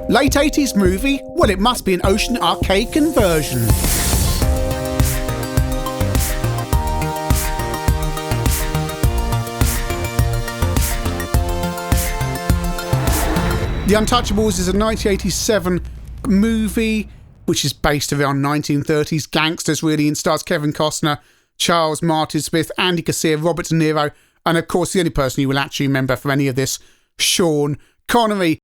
Late 80s movie? Well, it must be an Ocean arcade conversion. The Untouchables is a 1987 movie which is based around 1930s gangsters, really, and stars Kevin Costner, Charles Martin Smith, Andy Garcia, Robert De Niro, and of course the only person you will actually remember from any of this, Sean Connery.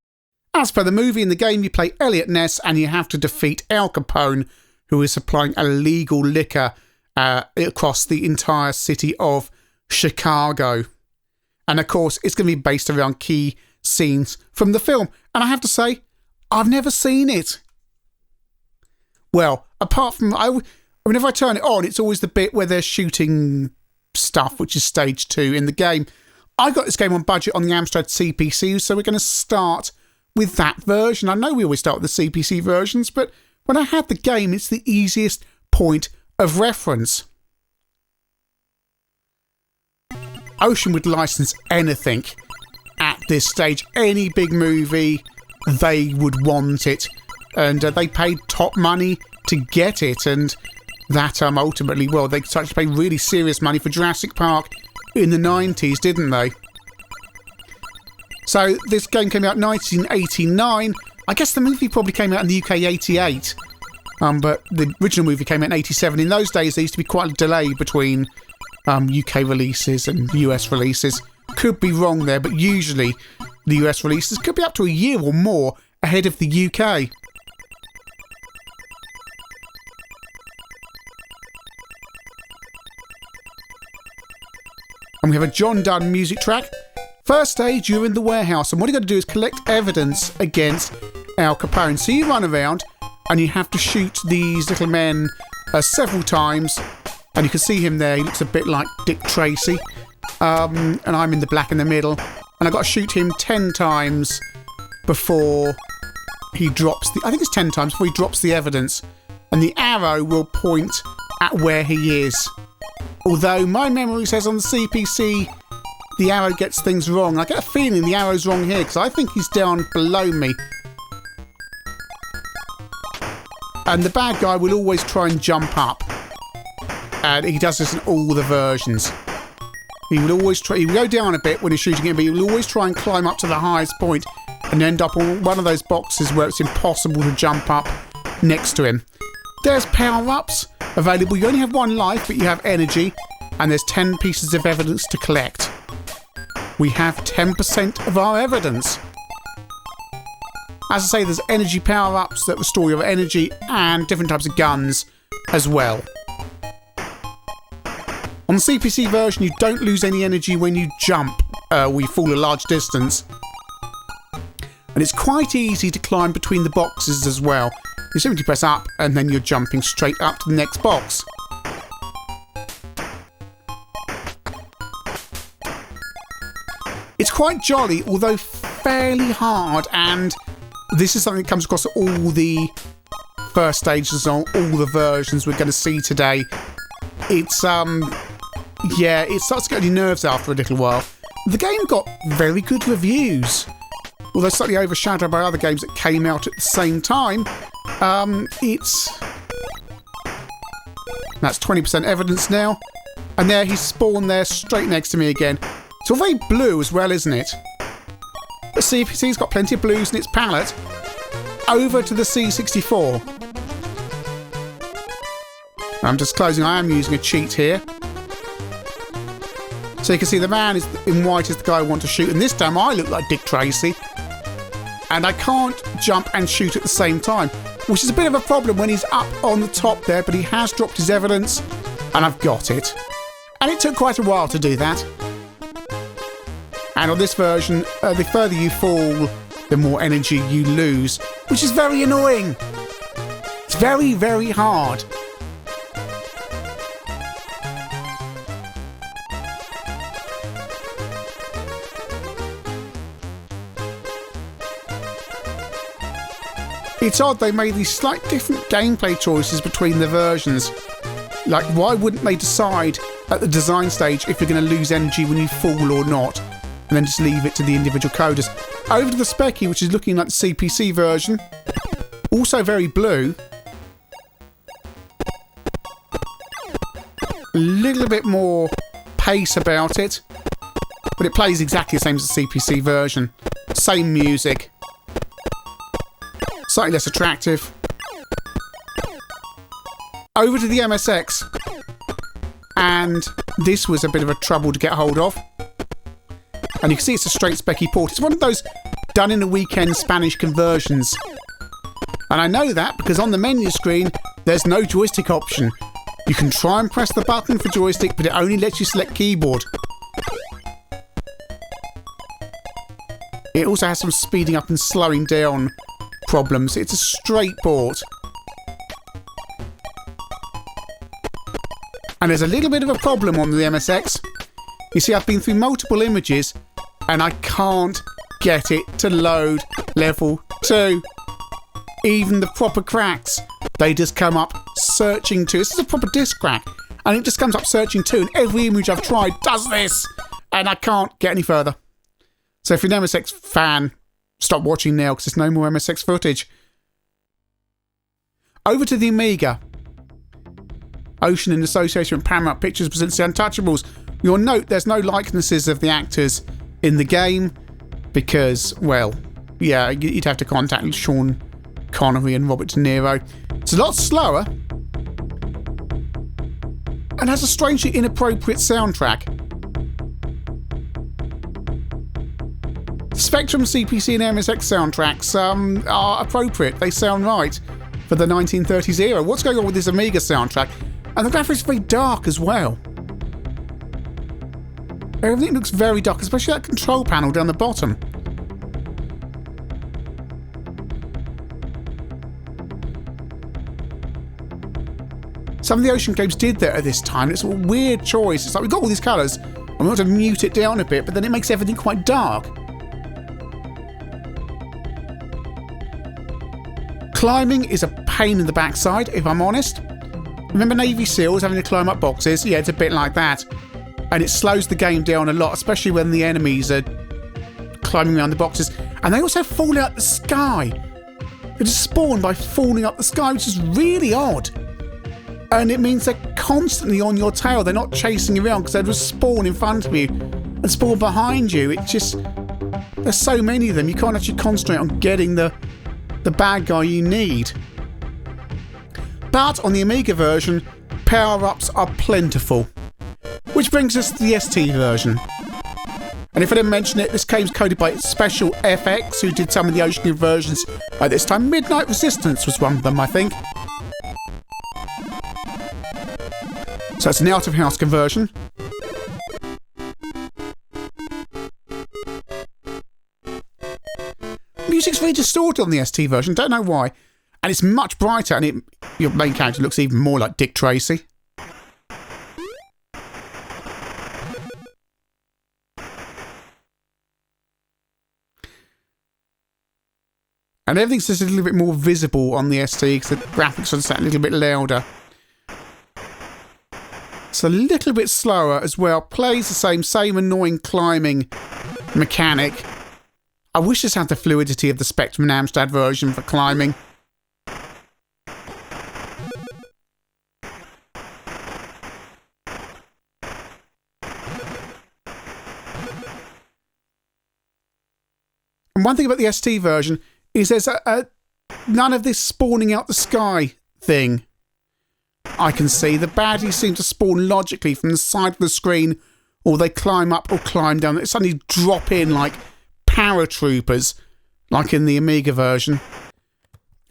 As per the movie, in the game you play Elliot Ness and you have to defeat Al Capone, who is supplying illegal liquor across the entire city of Chicago. And of course it's going to be based around key scenes from the film. And I have to say, I've never seen it. Well, apart from, whenever I turn it on, it's always the bit where they're shooting stuff, which is stage 2 in the game. I got this game on budget on the Amstrad CPC, so we're going to start with that version. I know we always start with the CPC versions, but when I had the game, it's the easiest point of reference. Ocean would license anything at this stage. Any big movie, they would want it. And they paid top money to get it. And that ultimately, well, they started to pay really serious money for Jurassic Park in the 90s, didn't they? So this game came out in 1989. I guess the movie probably came out in the UK 88. But the original movie came out in 87. In those days, there used to be quite a delay between UK releases and US releases. Could be wrong there, but usually the US releases could be up to a year or more ahead of the UK. And we have a John Donne music track. First stage, you're in the warehouse, and what you got to do is collect evidence against Al Capone. So you run around and you have to shoot these little men several times, and you can see him there. He looks a bit like Dick Tracy, and I'm in the black in the middle, and I've got to shoot him 10 times before he drops the... I think it's 10 times before he drops the evidence, and the arrow will point at where he is. Although my memory says on the CPC the arrow gets things wrong. I get a feeling the arrow's wrong here because I think he's down below me. And the bad guy will always try and jump up. And he does this in all the versions. He will always try, he will go down a bit when he's shooting him, but he will always try and climb up to the highest point and end up on one of those boxes where it's impossible to jump up next to him. There's power-ups available. You only have 1 life, but you have energy, and there's 10 pieces of evidence to collect. We have 10% of our evidence. As I say, there's energy power-ups that restore your energy and different types of guns as well. On the CPC version, you don't lose any energy when you jump or you fall a large distance. And it's quite easy to climb between the boxes as well. You simply press up and then you're jumping straight up to the next box. It's quite jolly, although fairly hard, and this is something that comes across all the first stages on all the versions we're going to see today. It's, yeah, it starts to get on your nerves after a little while. The game got very good reviews, although slightly overshadowed by other games that came out at the same time. That's 20% evidence now. And there he's spawned there straight next to me again. It's all very blue as well, isn't it? The CPC's got plenty of blues in its palette. Over to the C64. I'm just closing. I am using a cheat here. So you can see the man in white is the guy I want to shoot. And this time I look like Dick Tracy. And I can't jump and shoot at the same time, which is a bit of a problem when he's up on the top there, but he has dropped his evidence, and I've got it. And it took quite a while to do that. And on this version, the further you fall, the more energy you lose, which is very annoying. It's very, very hard. It's odd they made these slight different gameplay choices between the versions. Like, why wouldn't they decide at the design stage if you're going to lose energy when you fall or not, and then just leave it to the individual coders? Over to the Specky, which is looking like the CPC version. Also very blue. A little bit more pace about it. But it plays exactly the same as the CPC version. Same music. Slightly less attractive. Over to the MSX. And this was a bit of a trouble to get hold of. And you can see it's a straight Specky port. It's one of those done in a weekend Spanish conversions. And I know that because on the menu screen, there's no joystick option. You can try and press the button for joystick, but it only lets you select keyboard. It also has some speeding up and slowing down problems. It's a straight port. And there's a little bit of a problem on the MSX. You see, I've been through multiple images and I can't get it to load level 2. Even the proper cracks, they just come up searching 2. This is a proper disc crack. And it just comes up searching 2. And every image I've tried does this. And I can't get any further. So if you're an MSX fan, stop watching now because there's no more MSX footage. Over to the Amiga. Ocean, in association with Paramount Pictures, presents the Untouchables. You'll note there's no likenesses of the actors in the game because, well, yeah, you'd have to contact Sean Connery and Robert De Niro. It's a lot slower and has a strangely inappropriate soundtrack. Spectrum, CPC and MSX soundtracks are appropriate. They sound right for the 1930s era. What's going on with this Amiga soundtrack? And the graphics are very dark as well. Everything looks very dark, especially that control panel down the bottom. Some of the Ocean games did that at this time. It's a weird choice. It's like, we've got all these colours, and we want to mute it down a bit, but then it makes everything quite dark. Climbing is a pain in the backside, if I'm honest. Remember Navy SEALs having to climb up boxes? Yeah, it's a bit like that. And it slows the game down a lot, especially when the enemies are climbing around the boxes. And they also fall out the sky. They just spawn by falling up the sky, which is really odd. And it means they're constantly on your tail. They're not chasing you around because they just spawn in front of you and spawn behind you. It's just... there's so many of them, you can't actually concentrate on getting the bad guy you need. But on the Amiga version, power-ups are plentiful. Which brings us to the ST version. And if I didn't mention it, this game's coded by Special FX, who did some of the Ocean conversions at this time. Midnight Resistance was one of them, I think. So it's an out-of-house conversion. Music's very distorted on the ST version, don't know why. And it's much brighter, and your main character looks even more like Dick Tracy. And everything's just a little bit more visible on the ST because the graphics are just a little bit louder. It's a little bit slower as well. Plays the same annoying climbing mechanic. I wish this had the fluidity of the Spectrum and Amstrad version for climbing. And one thing about the ST version is there's none of this spawning out the sky thing. I can see the baddies seem to spawn logically from the side of the screen, or they climb up or climb down. They suddenly drop in like paratroopers, like in the Amiga version.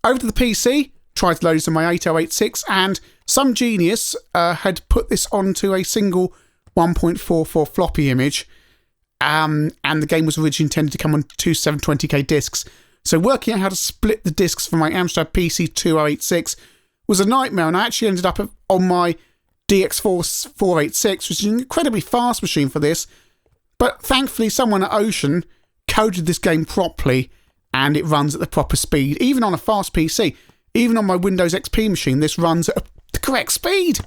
Over to the PC, tried to load this on my 8086, and some genius had put this onto a single 1.44 floppy image, and the game was originally intended to come on two 720k discs. So working out how to split the discs for my Amstrad PC 2086 was a nightmare, and I actually ended up on my DX4 486, which is an incredibly fast machine for this, but thankfully someone at Ocean coded this game properly and it runs at the proper speed. Even on a fast PC, even on my Windows XP machine, this runs at the correct speed.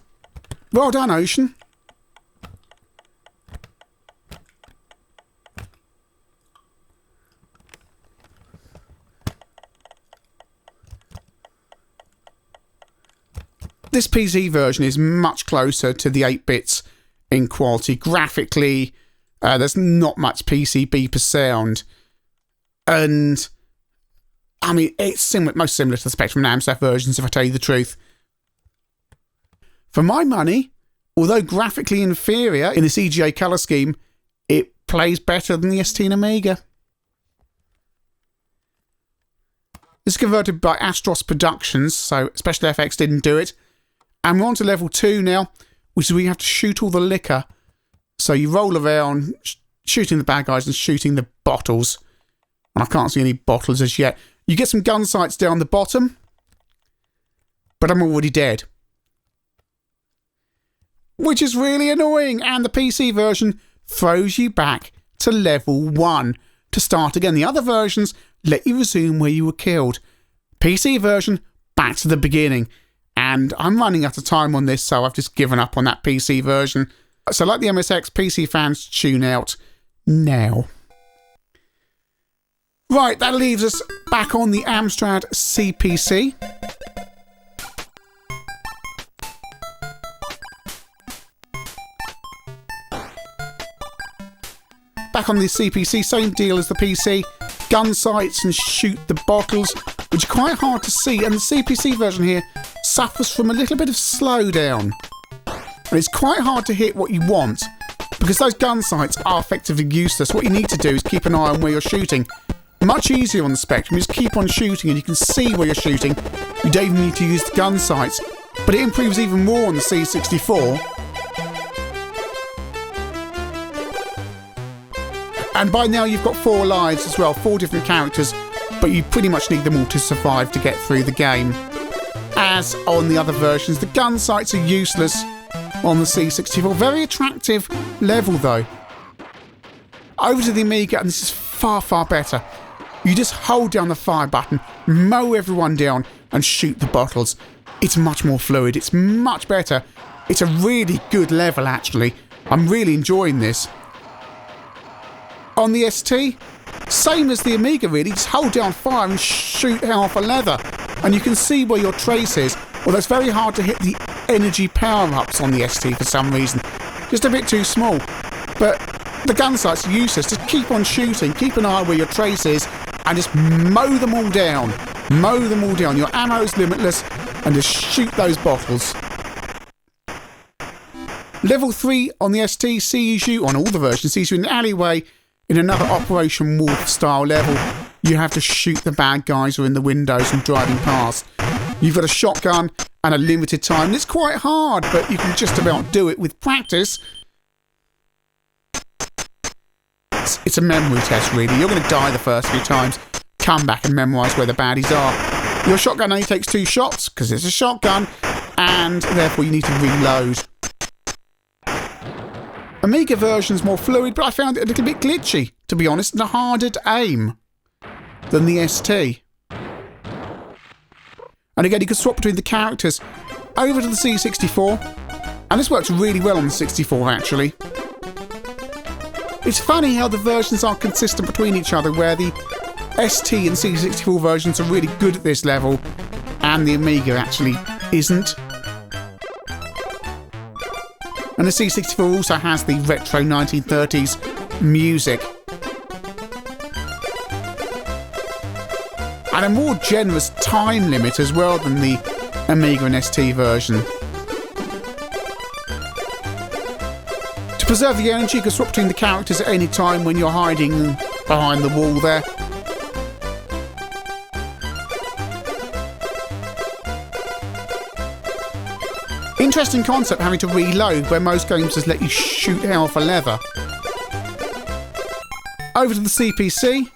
Well done, Ocean. This PC version is much closer to the 8-bits in quality. Graphically, there's not much PCB per sound. And, I mean, it's similar, most similar to the Spectrum and Amstrad versions, if I tell you the truth. For my money, although graphically inferior in the CGA colour scheme, it plays better than the ST and Amiga. This is converted by Astros Productions, so Special FX didn't do it. And we're on to level 2 now, which is where you have to shoot all the liquor. So you roll around, shooting the bad guys and shooting the bottles. And I can't see any bottles as yet. You get some gun sights down the bottom, but I'm already dead. Which is really annoying, and the PC version throws you back to level 1 to start again. The other versions let you resume where you were killed. PC version, back to the beginning. And I'm running out of time on this, so I've just given up on that PC version. So like the MSX, PC fans, tune out now. Right, that leaves us back on the Amstrad CPC. Back on the CPC, same deal as the PC. Gun sights and shoot the bottles, which are quite hard to see. And the CPC version here suffers from a little bit of slowdown. And it's quite hard to hit what you want, because those gun sights are effectively useless. What you need to do is keep an eye on where you're shooting. Much easier on the Spectrum, you just keep on shooting and you can see where you're shooting. You don't even need to use the gun sights. But it improves even more on the C64. And by now you've got 4 lives as well, 4 different characters, but you pretty much need them all to survive to get through the game. As on the other versions, the gun sights are useless on the C64. Very attractive level though. Over to the Amiga, and this is far, far better. You just hold down the fire button, mow everyone down, and shoot the bottles. It's much more fluid, it's much better. It's a really good level actually. I'm really enjoying this. On the ST, same as the Amiga really, just hold down fire and shoot half a leather. And you can see where your trace is, although it's very hard to hit the energy power-ups on the ST for some reason. Just a bit too small. But the gun sight's useless, just keep on shooting, keep an eye where your trace is, and just mow them all down. Mow them all down, your ammo's limitless, and just shoot those bottles. Level 3 on the ST sees you, on all the versions, sees you in an alleyway, in another Operation Wolf style level. You have to shoot the bad guys who are in the windows and driving past. You've got a shotgun and a limited time. And it's quite hard, but you can just about do it with practice. It's a memory test, really. You're going to die the first few times. Come back and memorise where the baddies are. Your shotgun only takes 2 shots, because it's a shotgun, and therefore you need to reload. Amiga version's more fluid, but I found it a little bit glitchy, to be honest, and harder to aim than the ST. And again, you can swap between the characters over to the C64, and this works really well on the 64 actually. It's funny how the versions are consistent between each other, where the ST and C64 versions are really good at this level, and the Amiga actually isn't. And the C64 also has the retro 1930s music. And a more generous time limit as well than the Amiga and ST version. To preserve the energy, you can swap between the characters at any time when you're hiding behind the wall there. Interesting concept, having to reload, where most games just let you shoot half a lever. Over to the CPC.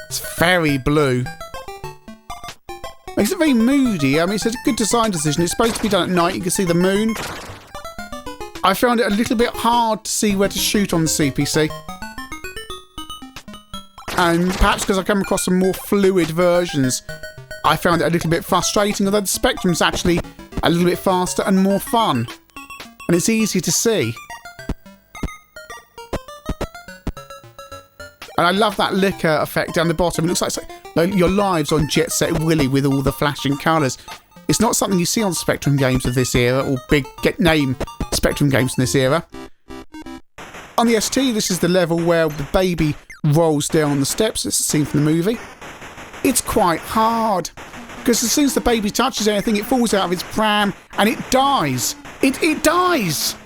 It's very blue. Makes it very moody. I mean, it's a good design decision. It's supposed to be done at night. You can see the moon. I found it a little bit hard to see where to shoot on the CPC. And perhaps because I come across some more fluid versions, I found it a little bit frustrating, although the Spectrum's actually a little bit faster and more fun. And it's easy to see. And I love that liquor effect down the bottom. It looks like your lives on Jet Set Willy with all the flashing colours. It's not something you see on Spectrum games of this era, or big name Spectrum games in this era. On the ST, this is the level where the baby rolls down the steps. It's a scene from the movie. It's quite hard, because as soon as the baby touches anything, it falls out of its pram and it dies. It dies!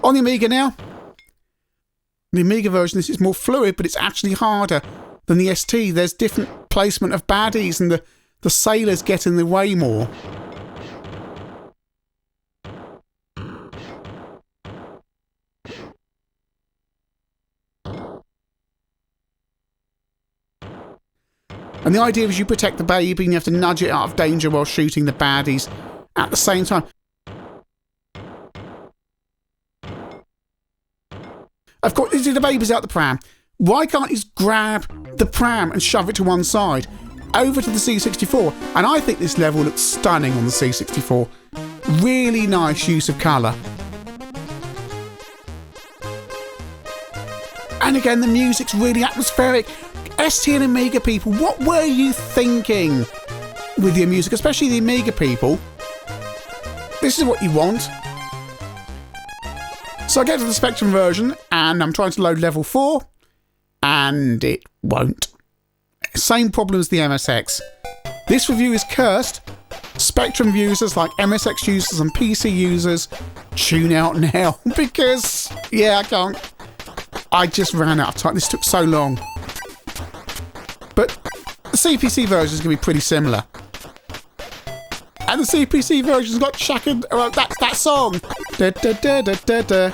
On the Amiga now. The Amiga version, this is more fluid, but it's actually harder than the ST. There's different placement of baddies, and the sailors get in the way more. And the idea is you protect the baby and you have to nudge it out of danger while shooting the baddies at the same time. Of course, the baby's out the pram. Why can't you just grab the pram and shove it to one side? Over to the C64. And I think this level looks stunning on the C64. Really nice use of colour. And again, the music's really atmospheric. ST and Amiga people, what were you thinking with your music? Especially the Amiga people. This is what you want. So I get to the Spectrum version, and I'm trying to load level 4, and it won't. Same problem as the MSX. This review is cursed. Spectrum users, like MSX users and PC users, tune out now, because, yeah, I can't. I just ran out of time. This took so long. But the CPC version is going to be pretty similar. And the CPC version's got Shaka, that song. Da, da, da, da, da, da.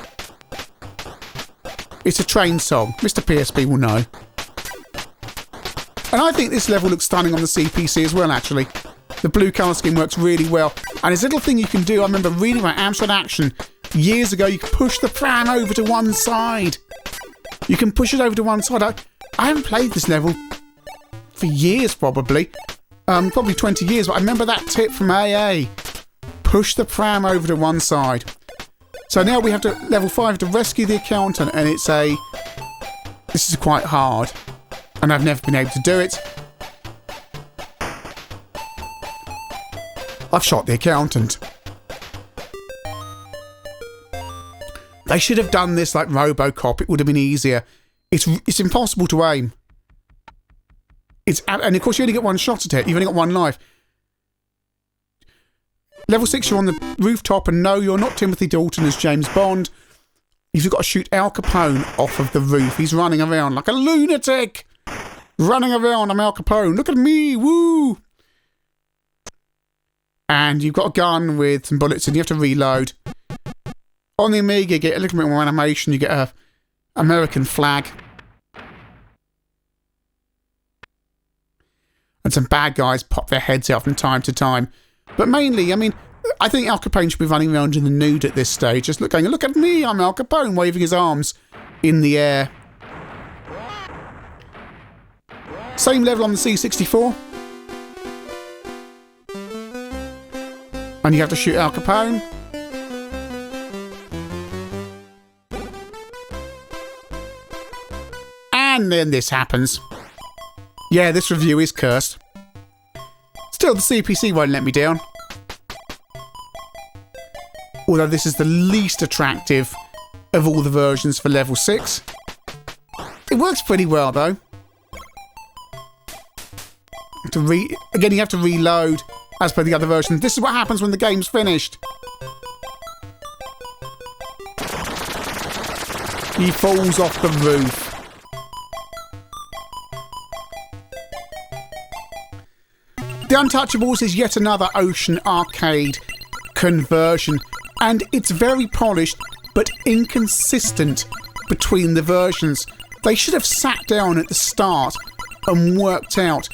It's a train song. Mr. PSP will know. And I think this level looks stunning on the CPC as well, actually. The blue colour scheme works really well. And there's a little thing you can do. I remember reading about Amstrad Action years ago. You can push the pram over to one side. You can push it over to one side. I haven't played this level for years, probably 20 years, but I remember that tip from AA. Push the pram over to one side. So now we have to, level 5, to rescue the accountant, and this is quite hard, and I've never been able to do it. I've shot the accountant. They should have done this like RoboCop. It would have been easier. It's impossible to aim. And of course you only get one shot at it. You've only got one life. Level 6, you're on the rooftop, and no, you're not Timothy Dalton as James Bond. You've got to shoot Al Capone off of the roof. He's running around like a lunatic. Running around, I'm Al Capone. Look at me, woo! And you've got a gun with some bullets, and you have to reload. On the Amiga, you get a little bit more animation. You get a American flag. And some bad guys pop their heads out from time to time. But mainly, I mean, I think Al Capone should be running around in the nude at this stage. Just going, look at me, I'm Al Capone, waving his arms in the air. Same level on the C64. And you have to shoot Al Capone. And then this happens. Yeah, this review is cursed. Still, the CPC won't let me down. Although this is the least attractive of all the versions for level 6. It works pretty well, though. Again, you have to reload as per the other versions. This is what happens when the game's finished. He falls off the roof. The Untouchables is yet another Ocean Arcade conversion, and it's very polished but inconsistent between the versions. They should have sat down at the start and worked out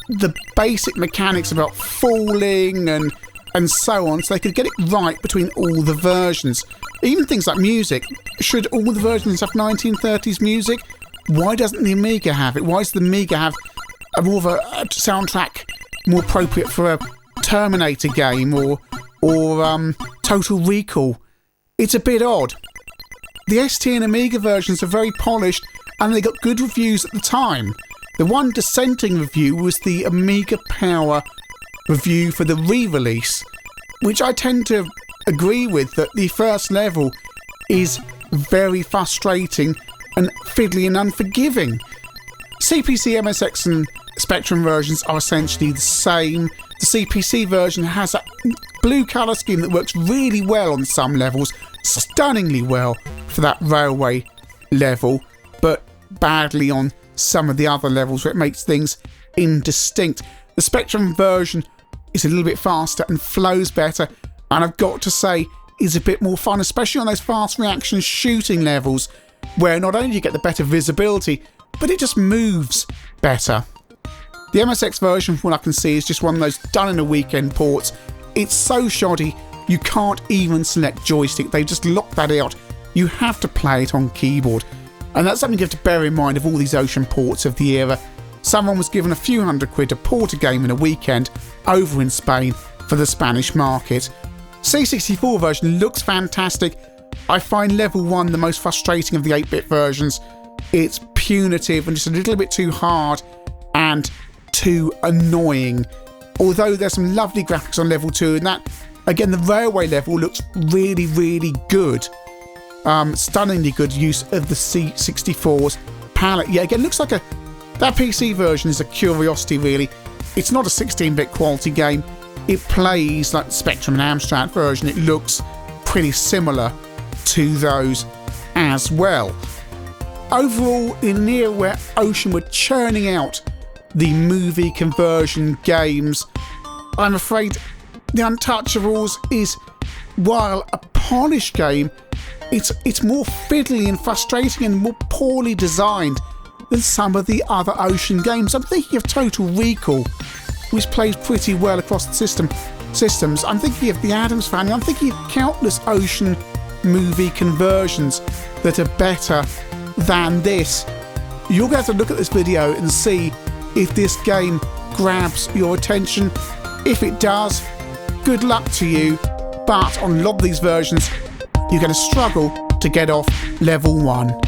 the basic mechanics about falling and so on, so they could get it right between all the versions. Even things like music. Should all the versions have 1930s music? Why doesn't the Amiga have it? Why does the Amiga have more of a soundtrack more appropriate for a Terminator game or Total Recall? It's a bit odd. The ST and Amiga versions are very polished and they got good reviews at the time. The one dissenting review was the Amiga Power review for the re-release, which I tend to agree with, that the first level is very frustrating and fiddly and unforgiving. CPC, MSX and Spectrum versions are essentially the same. The CPC version has that blue colour scheme that works really well on some levels, stunningly well for that railway level, but badly on some of the other levels where it makes things indistinct. The Spectrum version is a little bit faster and flows better, and I've got to say is a bit more fun, especially on those fast reaction shooting levels where not only do you get the better visibility, but it just moves better. The MSX version, from what I can see, is just one of those done in a weekend ports. It's so shoddy you can't even select joystick. They just lock that out. You have to play it on keyboard, and that's something you have to bear in mind of all these Ocean ports of the era. Someone was given a few £100 to port a game in a weekend over in Spain for the Spanish market. C64 version looks fantastic. I find level 1 the most frustrating of the 8-bit versions. It's punitive and just a little bit too hard and too annoying. Although there's some lovely graphics on level 2, and that, again, the railway level looks really, really good. Stunningly good use of the C64's palette. Yeah, again, looks like that PC version is a curiosity, really. It's not a 16-bit quality game. It plays like the Spectrum and Amstrad version. It looks pretty similar to those as well. Overall, in an era where Ocean were churning out the movie conversion games, I'm afraid the Untouchables is, while a polished game, it's more fiddly and frustrating and more poorly designed than some of the other Ocean games. I'm thinking of Total Recall, which plays pretty well across the systems. I'm thinking of the Addams Family. I'm thinking of countless Ocean movie conversions that are better than this. You're going to have to look at this video and see if this game grabs your attention. If it does, good luck to you, but on a lot of these versions you're going to struggle to get off level 1.